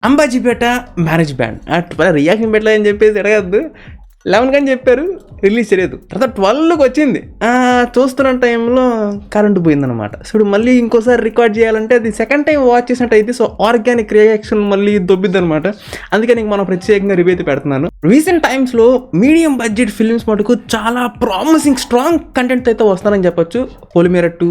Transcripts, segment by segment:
Ambajipeta marriage band reaction పెట్టలేదని చెప్పేసి అడగద్దు. 11 అని చెప్పారు, రిలీజ్ చేయలేదు. తర్వాత 12కి వచ్చింది. చూస్తున్న టైంలో కరెంటు పోయిందనమాట. సో ఇప్పుడు మళ్ళీ ఇంకోసారి రికార్డ్ చేయాలంటే అది సెకండ్ టైం వాచ్ చేసినట్టు అయితే సో ఆర్గానిక్ రియాక్షన్ మళ్ళీ దొబ్బిద్ది అనమాట. అందుకని మనం ప్రత్యేకంగా రివ్యూ అయితే పెడుతున్నాను. రీసెంట్ టైమ్స్లో మీడియం బడ్జెట్ ఫిల్మ్స్ మటుకు చాలా ప్రామిసింగ్ స్ట్రాంగ్ కంటెంట్ అయితే వస్తారని చెప్పొచ్చు. పొలిమేర 2,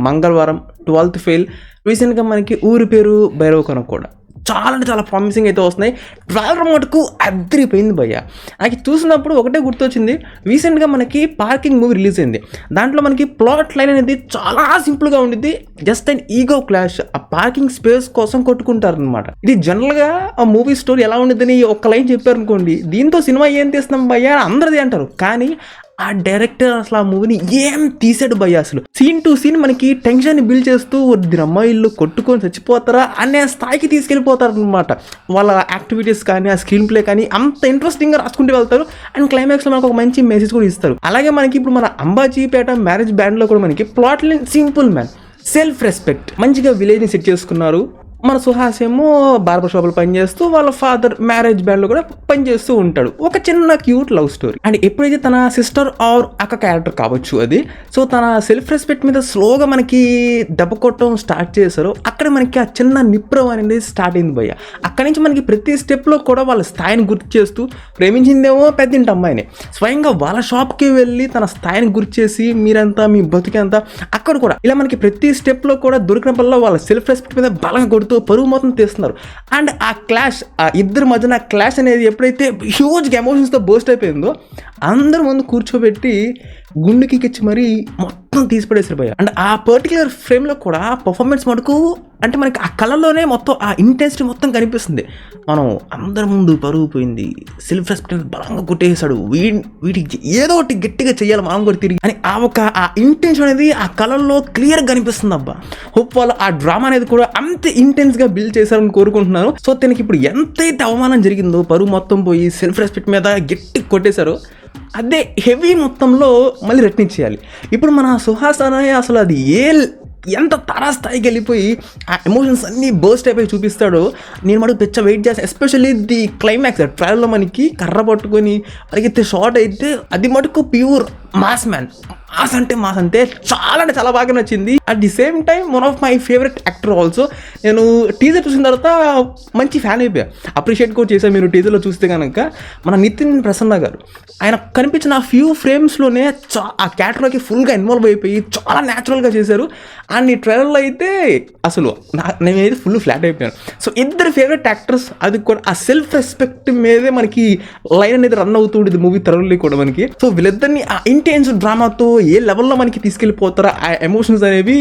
మంగళవారం, 12th ఫెయిల్, రీసెంట్గా మనకి ఊరి పేరు భైరవకరం కూడా చాలా అంటే చాలా ప్రామిసింగ్ అయితే వస్తున్నాయి. ట్రైలర్ మటుకు అదిరిపోయింది భయ్య. నాకు చూసినప్పుడు ఒకటే గుర్తొచ్చింది, రీసెంట్గా మనకి పార్కింగ్ మూవీ రిలీజ్ అయింది. దాంట్లో మనకి ప్లాట్ లైన్ అనేది చాలా సింపుల్గా ఉండిద్ది. జస్ట్ అండ్ ఈగో క్లాష్, ఆ పార్కింగ్ స్పేస్ కోసం కొట్టుకుంటారు అనమాట. ఇది జనరల్గా ఆ మూవీ స్టోరీ ఎలా ఉండిద్దని ఒక్క లైన్ చెప్పారు అనుకోండి, దీంతో సినిమా ఏం తీస్తున్నాం భయ్య అని అందరిది అంటారు. కానీ ఆ డైరెక్టర్ అసలు ఆ మూవీని ఏం తీసాడు భయ్య. అసలు సీన్ టు సీన్ మనకి టెన్షన్ బిల్డ్ చేస్తూ అమ్మాయిలు కొట్టుకొని చచ్చిపోతారా అనే స్థాయికి తీసుకెళ్ళిపోతారు అనమాట. వాళ్ళ యాక్టివిటీస్ కానీ ఆ స్క్రీన్ ప్లే కానీ అంత ఇంట్రెస్టింగ్గా రాసుకుంటూ వెళ్తారు. అండ్ క్లైమాక్స్లో మనకు ఒక మంచి మెసేజ్ కూడా ఇస్తారు. అలాగే మనకి ఇప్పుడు మన అంబాజీపేట మ్యారేజ్ బ్యాండ్లో కూడా మనకి plot line simple man, self respect, మంచిగా విలేజ్ని సెట్ చేసుకున్నారు. మన సుహాస్ ఏమో బార్బర్ షాప్లో పనిచేస్తూ వాళ్ళ ఫాదర్ మ్యారేజ్ బ్యాండ్లో కూడా పనిచేస్తూ ఉంటాడు. ఒక చిన్న క్యూట్ లవ్ స్టోరీ. అండ్ ఎప్పుడైతే తన సిస్టర్ ఆర్ అక్క క్యారెక్టర్ కావచ్చు అది, సో తన సెల్ఫ్ రెస్పెక్ట్ మీద స్లోగా మనకి దెబ్బ కొట్టడం స్టార్ట్ చేశారు. అక్కడ మనకి ఆ చిన్న నిప్రవం అనేది స్టార్ట్ అయింది భయ్య. అక్కడి నుంచి మనకి ప్రతి స్టెప్లో కూడా వాళ్ళ స్థాయిని గుర్తు చేస్తూ, ప్రేమించిందేమో పెద్దింటి అమ్మాయిని, స్వయంగా వాళ్ళ షాప్కి వెళ్ళి తన స్థాయిని గుర్తు చేసి మీరంతా మీ బతుకంతా అక్కడ కూడా ఇలా మనకి ప్రతి స్టెప్లో కూడా దొరికినప్పుడల్లా వాళ్ళ సెల్ఫ్ రెస్పెక్ట్ మీద బలంగా కొడుతూ పరువు మొత్తం తీస్తున్నారు. అండ్ ఆ క్లాష్, ఆ ఇద్దరి మధ్యన క్లాష్ అనేది ఎప్పుడైతే హ్యూజ్గా ఎమోషన్స్తో బోస్ట్ అయిపోయిందో అందరి ముందు కూర్చోబెట్టి గుండెకి ఇచ్చి మరీ మొత్తం తీసి పడేసారు భయ్య. అండ్ ఆ పర్టికులర్ ఫ్రేమ్లో కూడా పర్ఫార్మెన్స్ మటుకు అంటే మనకి ఆ కళలోనే మొత్తం ఆ ఇంటెన్సిటీ మొత్తం కనిపిస్తుంది. మనం అందరి ముందు పరుగు పోయింది, సెల్ఫ్ రెస్పెక్ట్ బలంగా కొట్టేసాడు, వీటికి ఏదో ఒకటి గట్టిగా చేయాలి మనం కూడా తిరిగి అని ఆ ఇంటెన్షన్ అనేది ఆ కళల్లో క్లియర్గా కనిపిస్తుంది అబ్బా. హోప్ వాళ్ళు ఆ డ్రామా అనేది కూడా అంత ఇంటెన్స్గా బిల్డ్ చేశారని కోరుకుంటున్నాను. సో తనకి ఇప్పుడు ఎంతైతే అవమానం జరిగిందో, పరుగు మొత్తం పోయి సెల్ఫ్ రెస్పెక్ట్ మీద గట్టి కొట్టేశారో అదే హెవీ మొత్తంలో మళ్ళీ రిటర్న్ చేయాలి. ఇప్పుడు మన సుహాస్ అన్నయ్య అసలు అది ఎంత తారాస్థాయికి వెళ్ళిపోయి ఆ ఎమోషన్స్ అన్నీ బర్స్ట్ అయిపోయి చూపిస్తాడో నేను మటుకు పెచ్చ వెయిట్ చేస్తాను. ఎస్పెషల్లీ ది క్లైమాక్స్ ట్రైలర్లో మనకి కర్ర పట్టుకొని పరిగెత్తే షార్ట్ అయితే అది మటుకు ప్యూర్ మాస్ మ్యాన్. మాస్ అంటే చాలా బాగా నచ్చింది. At the same time one of my favourite actor also. నేను టీజర్ చూసిన తర్వాత మంచి ఫ్యాన్ అయిపోయా, అప్రిషియేట్ కూడా చేశాను. మీరు టీజర్లో చూస్తే కనుక మన నితిన్ ప్రసన్న గారు ఆయన కనిపించిన ఆ ఫ్యూ ఫ్రేమ్స్లోనే ఆ క్యారెక్టర్లోకి ఫుల్గా ఇన్వాల్వ్ అయిపోయి చాలా న్యాచురల్గా చేశారు. అండ్ ఈ ట్రైలర్లో అయితే అసలు నేనైతే ఫుల్ ఫ్లాట్ అయిపోయాను. సో ఇద్దరు ఫేవరెట్ యాక్టర్స్, అది కూడా ఆ సెల్ఫ్ రెస్పెక్ట్ మీదే మనకి లైన్ అనేది రన్ అవుతుంది మూవీ త్వరలో కూడా మనకి. సో వీళ్ళిద్దరిని ఆ ఇంటెన్స్ డ్రామాతో ఏ లెవెల్లో మనకి తీసుకెళ్ళిపోతారో ఆ ఎమోషన్స్ అనేవి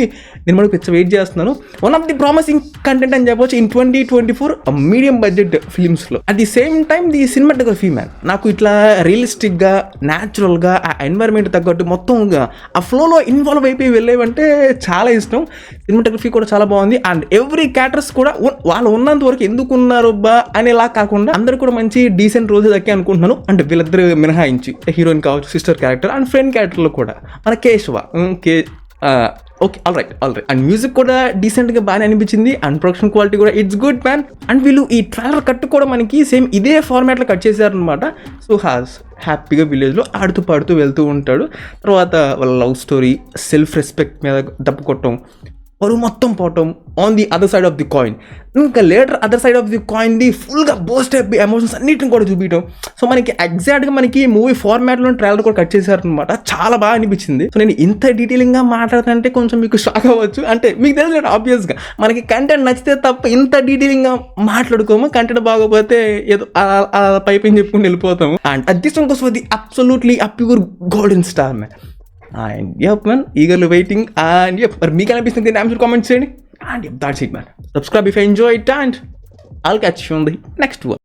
నేను మనకు పెద్ద వెయిట్ చేస్తున్నాను. One of the promising content అని చెప్పవచ్చు ఇన్ 2024 మీడియం బడ్జెట్ ఫిల్మ్స్లో. At the same time the cinematography man నాకు ఇట్లా రియలిస్టిక్గా న్యాచురల్గా ఆ ఎన్వైర్న్మెంట్ తగ్గట్టు మొత్తంగా ఆ ఫ్లోలో ఇన్వాల్వ్ అయిపోయి వెళ్ళేవంటే చాలా ఇష్టం. సినిమాటోగ్రఫీ కూడా చాలా బాగుంది. అండ్ ఎవ్రీ క్యారెక్టర్స్ కూడా వాళ్ళు ఉన్నంత వరకు ఎందుకు ఉన్నారు బా అనేలా కాకుండా అందరు కూడా మంచి డీసెంట్ రోజు దక్కి అనుకుంటున్నాను. అంటే వీళ్ళిద్దరు మినహాయించి హీరోయిన్ కావచ్చు, సిస్టర్ క్యారెక్టర్ అండ్ ఫ్రెండ్ క్యారెక్టర్లో కూడా మన Keshava okay all right. And music కూడా డీసెంట్గా బాగానే అనిపించింది. అండ్ ప్రొడక్షన్ క్వాలిటీ కూడా ఇట్స్ గుడ్ మ్యాన్. అండ్ వీళ్ళు ఈ ట్రైలర్ కట్ కూడా మనకి సేమ్ ఇదే ఫార్మాట్లో కట్ చేశారనమాట. సో హ్యాపీగా విలేజ్లో ఆడుతూ పాడుతూ వెళ్తూ ఉంటాడు. తర్వాత వాళ్ళ లవ్ స్టోరీ, సెల్ఫ్ రెస్పెక్ట్ మీద దెబ్బ కొట్టడం, పరువు మొత్తం పోవటం on the other side of the coin. ఇంకా later other side of the coin the ఫుల్గా బోస్ట్ అయిపోయి ఎమోషన్స్ అన్నిటిని కూడా చూపించడం. సో మనకి ఎగ్జాక్ట్గా మనకి మూవీ ఫార్మాట్లో ట్రైలర్ కూడా కట్ చేశారనమాట. చాలా బాగా అనిపించింది. సో నేను ఇంత డీటెయిలింగ్గా మాట్లాడుతుంటే కొంచెం మీకు షాక్ అవ్వచ్చు. అంటే మీకు తెలియదు ఆబ్వియస్గా మనకి కంటెంట్ నచ్చితే తప్ప ఇంత డీటెయిలింగ్గా మాట్లాడుకోము. కంటెంట్ బాగోపోతే ఏదో పైపైన చెప్పుకుని వెళ్ళిపోతాము. And this one goes for the absolutely a pure golden star man. And yep man, eagerly waiting. And yep, మరి మీకు అనిపిస్తుంది ఆన్సర్ కామెంట్ చేయండి. And yep, that's it man. Subscribe if you enjoyed and I'll catch you on the next one.